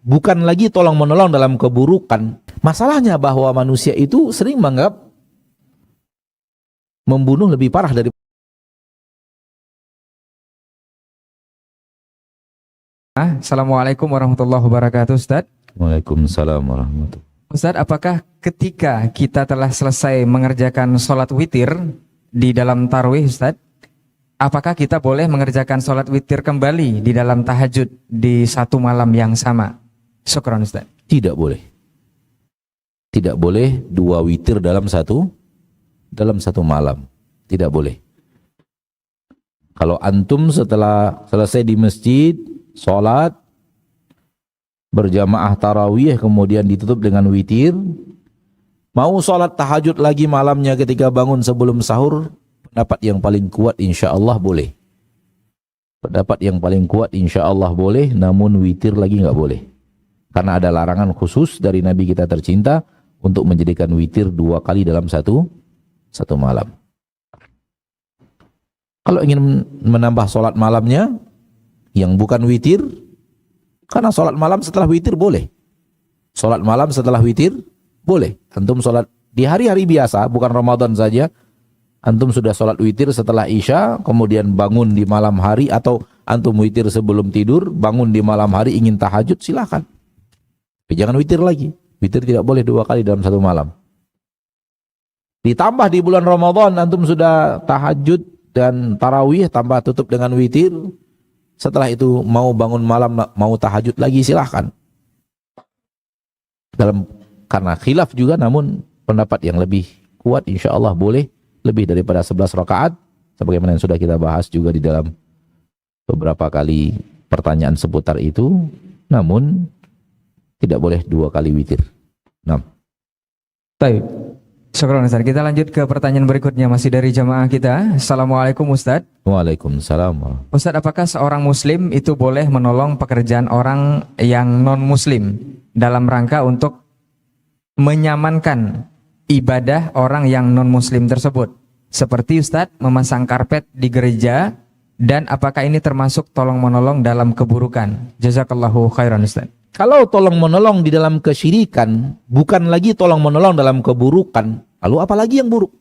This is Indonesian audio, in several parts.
bukan lagi tolong menolong dalam keburukan. Masalahnya bahwa manusia itu sering menganggap membunuh lebih parah dari. Assalamualaikum warahmatullahi wabarakatuh, Ustaz. Waalaikumsalam warahmatullahi. Ustaz, apakah ketika kita telah selesai mengerjakan sholat witir di dalam tarawih, Ustaz, apakah kita boleh mengerjakan sholat witir kembali di dalam tahajud di satu malam yang sama? Syukran, Ustaz. Tidak boleh. Tidak boleh dua witir dalam satu malam. Tidak boleh. Kalau antum setelah selesai di masjid, sholat berjamaah tarawih, kemudian ditutup dengan witir, mau sholat tahajud lagi malamnya ketika bangun sebelum sahur, pendapat yang paling kuat insya Allah boleh. Pendapat yang paling kuat insya Allah boleh, namun witir lagi nggak boleh. Karena ada larangan khusus dari Nabi kita tercinta untuk menjadikan witir 2 kali dalam satu malam. Kalau ingin menambah sholat malamnya yang bukan witir, karena sholat malam setelah witir boleh. Sholat malam setelah witir boleh. Antum sholat di hari-hari biasa, bukan Ramadan saja. Antum sudah sholat witir setelah Isya, kemudian bangun di malam hari, atau antum witir sebelum tidur, bangun di malam hari ingin tahajud, silakan. Tapi jangan witir lagi. Witir tidak boleh 2 kali dalam satu malam. Ditambah di bulan Ramadan, antum sudah tahajud dan tarawih, tambah tutup dengan witir. Setelah itu mau bangun malam, mau tahajud lagi, silahkan. Karena khilaf juga, namun pendapat yang lebih kuat insya Allah boleh lebih daripada 11 rakaat, sebagaimana yang sudah kita bahas juga di dalam beberapa kali pertanyaan seputar itu, namun tidak boleh 2 kali witir. Baik. Syukran, Ustaz. Kita lanjut ke pertanyaan berikutnya, masih dari jamaah kita. Assalamualaikum, Ustaz. Waalaikumsalam. Ustaz, apakah seorang muslim itu boleh menolong pekerjaan orang yang non-muslim dalam rangka untuk menyamankan ibadah orang yang non-muslim tersebut? Seperti Ustaz memasang karpet di gereja, dan apakah ini termasuk tolong-menolong dalam keburukan? Jazakallahu khairan, Ustaz. Kalau tolong menolong di dalam kesyirikan, bukan lagi tolong menolong dalam keburukan, lalu apalagi yang buruk?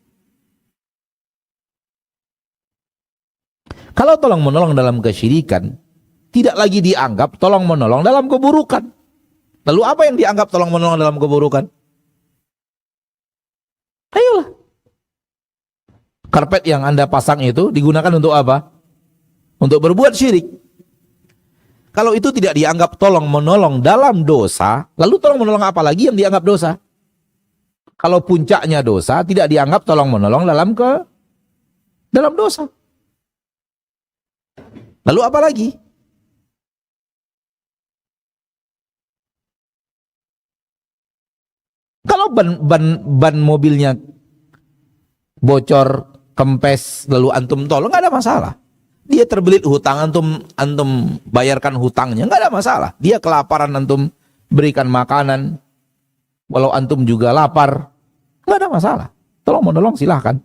Kalau tolong menolong dalam kesyirikan, tidak lagi dianggap tolong menolong dalam keburukan. Lalu apa yang dianggap tolong menolong dalam keburukan? Ayolah. Karpet yang Anda pasang itu digunakan untuk apa? Untuk berbuat syirik. Kalau itu tidak dianggap tolong menolong dalam dosa, lalu tolong menolong apa lagi yang dianggap dosa? Kalau puncaknya dosa, tidak dianggap tolong menolong dalam dosa. Lalu apa lagi? Kalau ban mobilnya bocor, kempes, lalu antum tolong, nggak ada masalah. Dia terbelit hutang, antum bayarkan hutangnya, nggak ada masalah. Dia kelaparan, antum berikan makanan, walau antum juga lapar, nggak ada masalah. Tolong menolong silahkan.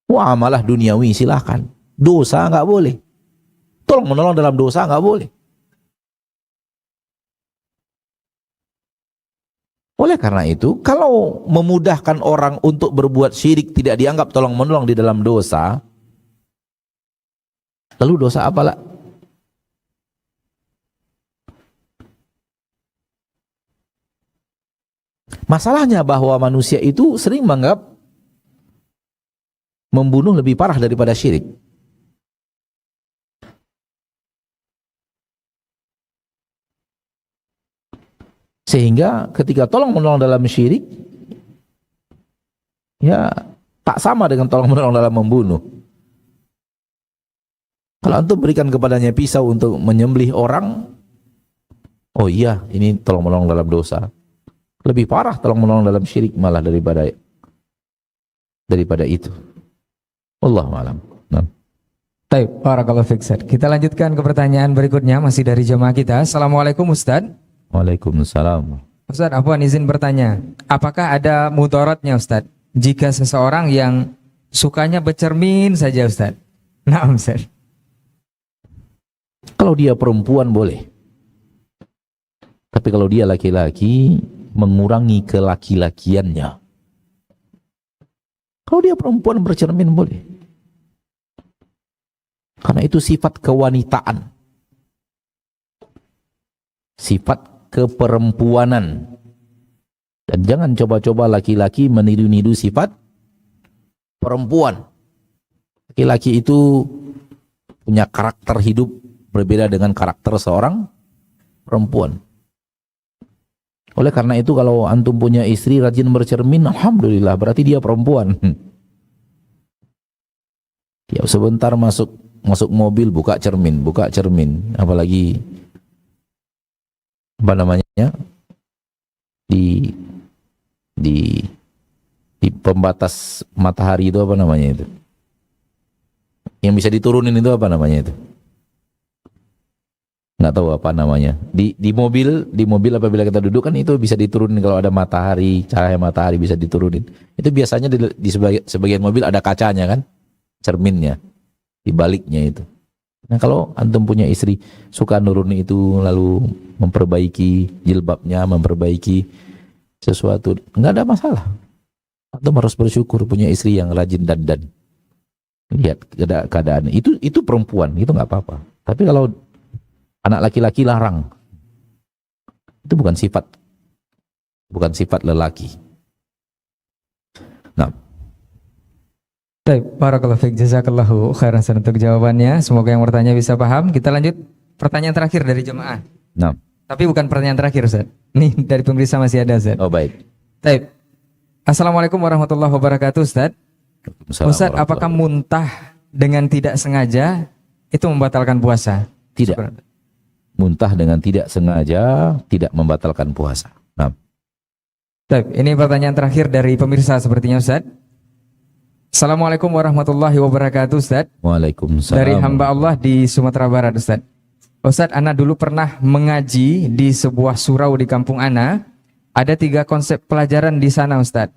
Muamalah duniawi silahkan. Dosa nggak boleh. Tolong menolong dalam dosa nggak boleh. Oleh karena itu, kalau memudahkan orang untuk berbuat syirik tidak dianggap tolong menolong di dalam dosa, lalu dosa apalah? Masalahnya bahwa manusia itu sering menganggap membunuh lebih parah daripada syirik. Sehingga ketika tolong menolong dalam syirik, ya tak sama dengan tolong menolong dalam membunuh. Kalau antum berikan kepadanya pisau untuk menyembelih orang, oh iya, ini tolong menolong dalam dosa. Lebih parah tolong menolong dalam syirik malah daripada itu. Wallahu a'lam. Baik, barakallahu fiik, Ustaz. Kita lanjutkan ke pertanyaan berikutnya, masih dari jemaah kita. Assalamualaikum, Ustaz. Waalaikumsalam. Ustaz, Afwan izin bertanya, apakah ada mudaratnya, Ustaz, jika seseorang yang sukanya bercermin saja, Ustaz? Naam, Ustaz. Kalau dia perempuan boleh. Tapi kalau dia laki-laki, mengurangi kelaki-lakiannya. Kalau dia perempuan bercermin boleh. Karena itu sifat kewanitaan. Sifat keperempuanan. Dan jangan coba-coba laki-laki meniru-niru sifat perempuan. Laki-laki itu punya karakter hidup berbeda dengan karakter seorang perempuan. Oleh karena itu kalau antum punya istri rajin bercermin, alhamdulillah berarti dia perempuan. Ya sebentar masuk mobil buka cermin, apalagi apa namanya? Di pembatas matahari itu apa namanya itu? Yang bisa diturunin itu apa namanya itu? Nggak tahu apa namanya. Di mobil apabila kita duduk kan itu bisa diturunin kalau ada matahari, cahaya matahari bisa diturunin. Itu biasanya di sebagian mobil ada kacanya kan? Cerminnya. Di baliknya itu. Nah, kalau antum punya istri suka nurunin itu lalu memperbaiki jilbabnya, memperbaiki sesuatu, nggak ada masalah. Antum harus bersyukur punya istri yang rajin dandan. Lihat keadaan itu perempuan, itu nggak apa-apa. Tapi kalau anak laki-laki larang, itu bukan sifat lelaki. Nah, baik, barakallahu fiik, jazakallahu khairan untuk jawabannya. Semoga yang bertanya bisa paham. Kita lanjut pertanyaan terakhir dari jemaah. nah, Tapi bukan pertanyaan terakhir, Ustaz. Nih dari pemirsa masih ada, Ustaz. oh baik. Baik. Assalamualaikum warahmatullahi wabarakatuh, Ustaz. Ustaz, apakah muntah dengan tidak sengaja itu membatalkan puasa? Tidak. Muntah dengan tidak sengaja tidak membatalkan puasa. Nah, baik, ini pertanyaan terakhir dari pemirsa sepertinya, Ustaz. Assalamualaikum warahmatullahi wabarakatuh, Ustaz. waalaikumsalam. Dari hamba Allah di Sumatera Barat, Ustaz. Ustaz, Ana dulu pernah mengaji di sebuah surau di kampung Ana. Ada 3 konsep pelajaran di sana, Ustaz.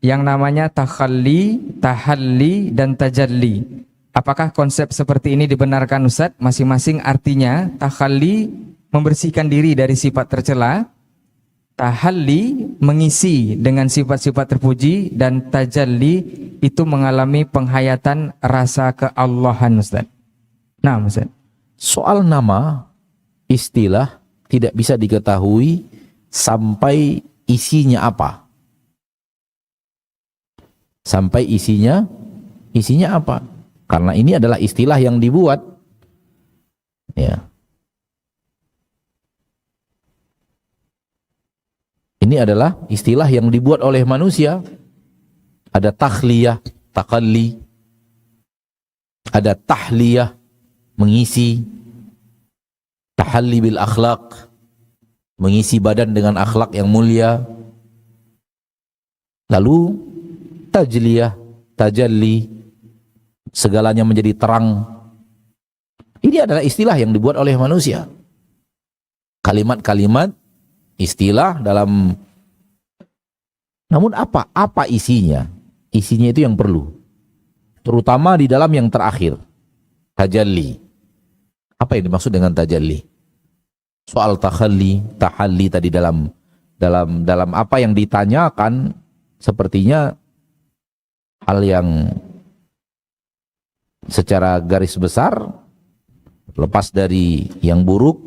Yang namanya takhalli, tahalli, dan tajalli. Apakah konsep seperti ini dibenarkan, Ustaz? Masing-masing artinya, takhalli membersihkan diri dari sifat tercela, tahalli mengisi dengan sifat-sifat terpuji, dan tajalli itu mengalami penghayatan rasa keallahan, Ustaz. Nah, Ustaz. Soal nama, istilah tidak bisa diketahui sampai isinya apa. Sampai isinya apa? Karena ini adalah istilah yang dibuat. Ya. Ini adalah istilah yang dibuat oleh manusia. Ada takhliyah, takalli. Ada tahliyah, mengisi. Tahalli bil akhlaq, mengisi badan dengan akhlak yang mulia. Lalu tajliyah, tajalli, segalanya menjadi terang. Ini adalah istilah yang dibuat oleh manusia. Kalimat-kalimat istilah dalam, namun apa isinya? Isinya itu yang perlu. Terutama di dalam yang terakhir, tajalli. Apa yang dimaksud dengan tajalli? Soal tahalli tadi dalam apa yang ditanyakan sepertinya hal yang secara garis besar lepas dari yang buruk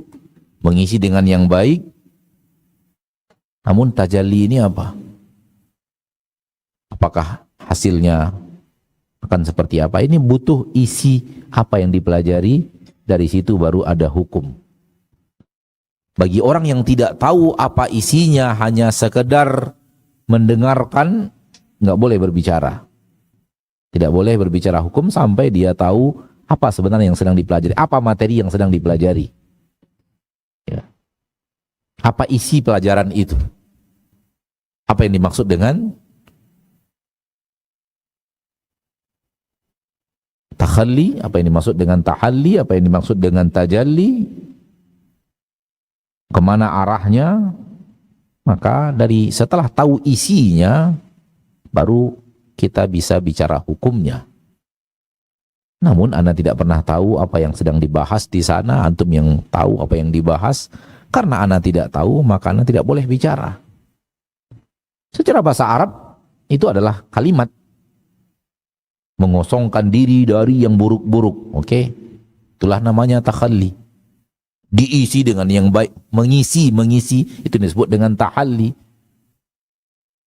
mengisi dengan yang baik. Namun tajalli ini apa? Apakah hasilnya akan seperti apa? Ini butuh isi apa yang dipelajari, dari situ baru ada hukum. Bagi orang yang tidak tahu apa isinya, hanya sekedar mendengarkan, nggak boleh berbicara. Tidak boleh berbicara hukum sampai dia tahu apa sebenarnya yang sedang dipelajari, apa materi yang sedang dipelajari. Ya. Apa isi pelajaran itu? Apa yang dimaksud dengan takhalli? Apa yang dimaksud dengan tahalli? Apa yang dimaksud dengan tajalli? Kemana arahnya? Maka setelah tahu isinya, baru kita bisa bicara hukumnya. Namun Anda tidak pernah tahu apa yang sedang dibahas di sana. Antum yang tahu apa yang dibahas, Karena ana tidak tahu, maka ana tidak boleh bicara. Secara bahasa Arab, itu adalah kalimat mengosongkan diri dari yang buruk-buruk. Oke? Itulah namanya takhalli. Diisi dengan yang baik. Mengisi, itu disebut dengan tahalli.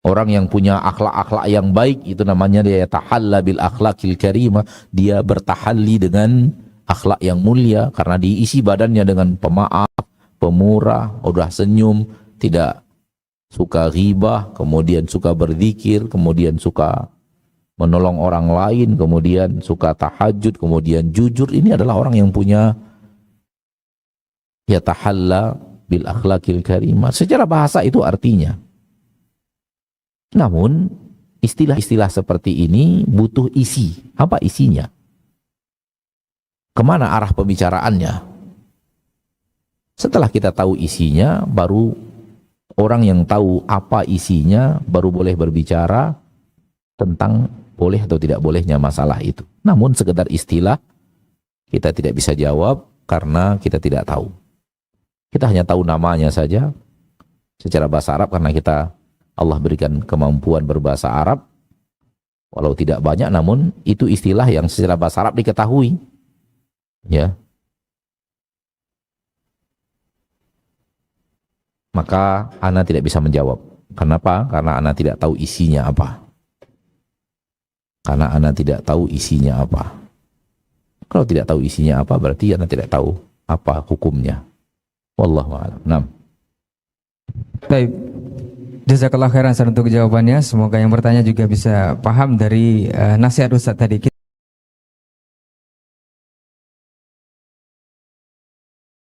Orang yang punya akhlak-akhlak yang baik, itu namanya dia tahalla bil akhlakil karimah. Dia bertahalli dengan akhlak yang mulia, karena diisi badannya dengan pemaaf, pemurah, udah senyum, tidak suka ghibah, kemudian suka berzikir, kemudian suka menolong orang lain, kemudian suka tahajud, kemudian jujur. Ini adalah orang yang punya ya tahalla bil akhlakil karimah. Secara bahasa itu artinya. Namun istilah-istilah seperti ini butuh isi. Apa isinya? Kemana arah pembicaraannya? Setelah kita tahu isinya, baru orang yang tahu apa isinya baru boleh berbicara tentang boleh atau tidak bolehnya masalah itu. Namun sekedar istilah kita tidak bisa jawab karena kita tidak tahu. Kita hanya tahu namanya saja secara bahasa Arab, karena Allah berikan kemampuan berbahasa Arab walau tidak banyak, namun itu istilah yang secara bahasa Arab diketahui. Ya. Maka ana tidak bisa menjawab. Kenapa? Karena ana tidak tahu isinya apa. Karena ana tidak tahu isinya apa. Kalau tidak tahu isinya apa, berarti ana tidak tahu apa hukumnya. Wallahu a'lam. Naam. Baik. Jazakallah khairan Ustaz untuk jawabannya. Semoga yang bertanya juga bisa paham dari nasihat Ustaz tadi.